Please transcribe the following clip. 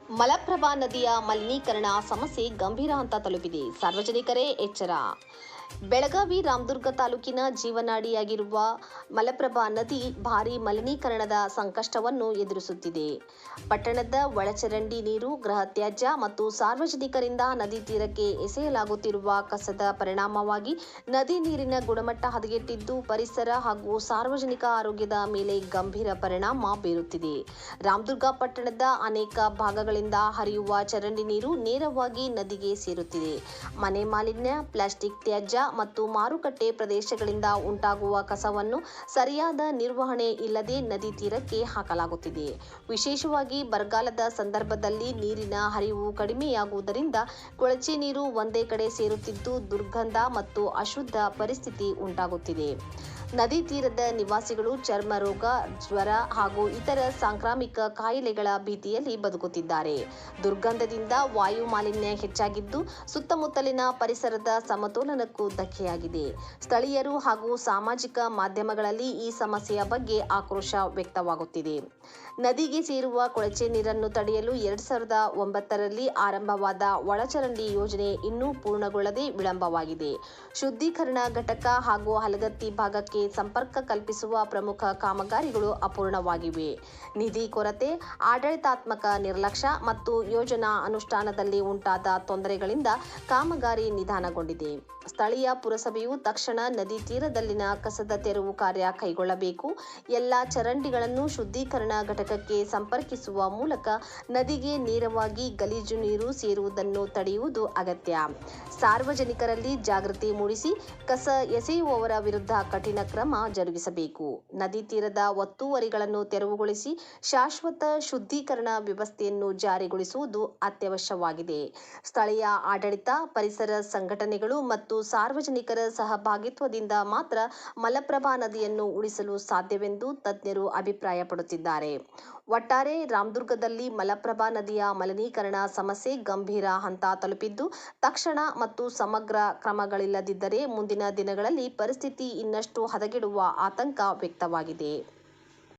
ಮಲಪ್ರಭಾ ನದಿಯ ಮಲಿನೀಕರಣ ಸಮಸ್ಯೆ ಗಂಭೀರ ಹಂತ ತಲುಪಿದೆ. ಸಾರ್ವಜನಿಕರೇ ಎಚ್ಚರ. ಬೆಳಗಾವಿ ರಾಮದುರ್ಗ ತಾಲೂಕಿನ ಜೀವನಾಡಿಯಾಗಿರುವ ಮಲಪ್ರಭಾ ನದಿ ಭಾರೀ ಮಲಿನೀಕರಣದ ಸಂಕಷ್ಟವನ್ನು ಎದುರಿಸುತ್ತಿದೆ. ಪಟ್ಟಣದ ಒಳಚರಂಡಿ ನೀರು, ಗೃಹ ತ್ಯಾಜ್ಯ ಮತ್ತು ಸಾರ್ವಜನಿಕರಿಂದ ನದಿ ತೀರಕ್ಕೆ ಎಸೆಯಲಾಗುತ್ತಿರುವ ಕಸದ ಪರಿಣಾಮವಾಗಿ ನದಿ ನೀರಿನ ಗುಣಮಟ್ಟ ಹದಗೆಟ್ಟಿದ್ದು, ಪರಿಸರ ಹಾಗೂ ಸಾರ್ವಜನಿಕ ಆರೋಗ್ಯದ ಮೇಲೆ ಗಂಭೀರ ಪರಿಣಾಮ ಬೀರುತ್ತಿದೆ. ರಾಮದುರ್ಗ ಪಟ್ಟಣದ ಅನೇಕ ಭಾಗಗಳಿಂದ ಹರಿಯುವ ಚರಂಡಿ ನೀರು ನೇರವಾಗಿ ನದಿಗೆ ಸೇರುತ್ತಿದೆ. ಮನೆ ಮಾಲಿನ್ಯ, ಪ್ಲಾಸ್ಟಿಕ್ ತ್ಯಾಜ್ಯ ಮತ್ತು ಮಾರುಕಟ್ಟೆ ಪ್ರದೇಶಗಳಿಂದ ಉಂಟಾಗುವ ಕಸವನ್ನು ಸರಿಯಾದ ನಿರ್ವಹಣೆ ಇಲ್ಲದೆ ನದಿ ತೀರಕ್ಕೆ ಹಾಕಲಾಗುತ್ತಿದೆ. ವಿಶೇಷವಾಗಿ ಬರಗಾಲದ ಸಂದರ್ಭದಲ್ಲಿ ನೀರಿನ ಹರಿವು ಕಡಿಮೆಯಾಗುವುದರಿಂದ ಕೊಳಚೆ ನೀರು ಒಂದೇ ಕಡೆ ಸೇರುತ್ತಿದ್ದು, ದುರ್ಗಂಧ ಮತ್ತು ಅಶುದ್ಧ ಪರಿಸ್ಥಿತಿ ಉಂಟಾಗುತ್ತಿದೆ. ನದಿ ತೀರದ ನಿವಾಸಿಗಳು ಚರ್ಮ ರೋಗ, ಜ್ವರ ಹಾಗೂ ಇತರ ಸಾಂಕ್ರಾಮಿಕ ಕಾಯಿಲೆಗಳ ಭೀತಿಯಲ್ಲಿ ಬದುಕುತ್ತಿದ್ದಾರೆ. ದುರ್ಗಂಧದಿಂದ ವಾಯು ಮಾಲಿನ್ಯ ಹೆಚ್ಚಾಗಿದ್ದು, ಸುತ್ತಮುತ್ತಲಿನ ಪರಿಸರದ ಸಮತೋಲನಕ್ಕೂ ಧಕ್ಕೆಯಾಗಿದೆ. ಸ್ಥಳೀಯರು ಹಾಗೂ ಸಾಮಾಜಿಕ ಮಾಧ್ಯಮಗಳಲ್ಲಿ ಈ ಸಮಸ್ಯೆಯ ಬಗ್ಗೆ ಆಕ್ರೋಶ ವ್ಯಕ್ತವಾಗುತ್ತಿದೆ. ನದಿಗೆ ಸೇರುವ ಕೊಳಚೆ ನೀರನ್ನು ತಡೆಯಲು 2009ರಲ್ಲಿ ಆರಂಭವಾದ ಒಳಚರಂಡಿ ಯೋಜನೆ ಇನ್ನೂ ಪೂರ್ಣಗೊಳ್ಳದೆ ವಿಳಂಬವಾಗಿದೆ. ಶುದ್ಧೀಕರಣ ಘಟಕ ಹಾಗೂ ಹಲಗತ್ತಿ ಭಾಗಕ್ಕೆ ಸಂಪರ್ಕ ಕಲ್ಪಿಸುವ ಪ್ರಮುಖ ಕಾಮಗಾರಿಗಳು ಅಪೂರ್ಣವಾಗಿವೆ. ನಿಧಿ ಕೊರತೆ, ಆಡಳಿತಾತ್ಮಕ ನಿರ್ಲಕ್ಷ್ಯ ಮತ್ತು ಯೋಜನಾ ಅನುಷ್ಠಾನದಲ್ಲಿ ಉಂಟಾದ ತೊಂದರೆಗಳಿಂದ ಕಾಮಗಾರಿ ನಿಧಾನಗೊಂಡಿದೆ. ಸ್ಥಳೀಯ ಪುರಸಭೆಯು ತಕ್ಷಣ ನದಿ ತೀರದಲ್ಲಿನ ಕಸದ ತೆರವು ಕಾರ್ಯ ಕೈಗೊಳ್ಳಬೇಕು. ಎಲ್ಲಾ ಚರಂಡಿಗಳನ್ನು ಶುದ್ಧೀಕರಣ ಘಟಕಕ್ಕೆ ಸಂಪರ್ಕಿಸುವ ಮೂಲಕ ನದಿಗೆ ನೇರವಾಗಿ ಗಲೀಜು ನೀರು ಸೇರುವುದನ್ನು ತಡೆಯುವುದು ಅಗತ್ಯ. ಸಾರ್ವಜನಿಕರಲ್ಲಿ ಜಾಗೃತಿ ಮೂಡಿಸಿ ಕಸ ಎಸೆಯುವವರ ವಿರುದ್ಧ ಕಠಿಣ ಕ್ರಮ ಜರುಗಿಸಬೇಕು. ನದಿ ತೀರದ ಒತ್ತುವರಿಗಳನ್ನು ತೆರವುಗೊಳಿಸಿ ಶಾಶ್ವತ ಶುದ್ಧೀಕರಣ ವ್ಯವಸ್ಥೆಯನ್ನು ಜಾರಿಗೊಳಿಸುವುದು ಅತ್ಯವಶ್ಯವಾಗಿದೆ. ಸ್ಥಳೀಯ ಆಡಳಿತ, ಪರಿಸರ ಸಂಘಟನೆಗಳು ಮತ್ತು ಸಾರ್ವಜನಿಕರ ಸಹಭಾಗಿತ್ವದಿಂದ ಮಾತ್ರ ಮಲಪ್ರಭಾ ನದಿಯನ್ನು ಉಳಿಸಲು ಸಾಧ್ಯವೆಂದು ತಜ್ಞರು ಅಭಿಪ್ರಾಯಪಡುತ್ತಿದ್ದಾರೆ. ಒಟ್ಟಾರೆ ರಾಮದುರ್ಗದಲ್ಲಿ ಮಲಪ್ರಭಾ ನದಿಯ ಮಲಿನೀಕರಣ ಸಮಸ್ಯೆ ಗಂಭೀರ ಹಂತ ತಲುಪಿದ್ದು, ತಕ್ಷಣ ಮತ್ತು ಸಮಗ್ರ ಕ್ರಮಗಳಿಲ್ಲದಿದ್ದರೆ ಮುಂದಿನ ದಿನಗಳಲ್ಲಿ ಪರಿಸ್ಥಿತಿ ಇನ್ನಷ್ಟು ಹದಗೆಡುವ ಆತಂಕ ವ್ಯಕ್ತವಾಗಿದೆ.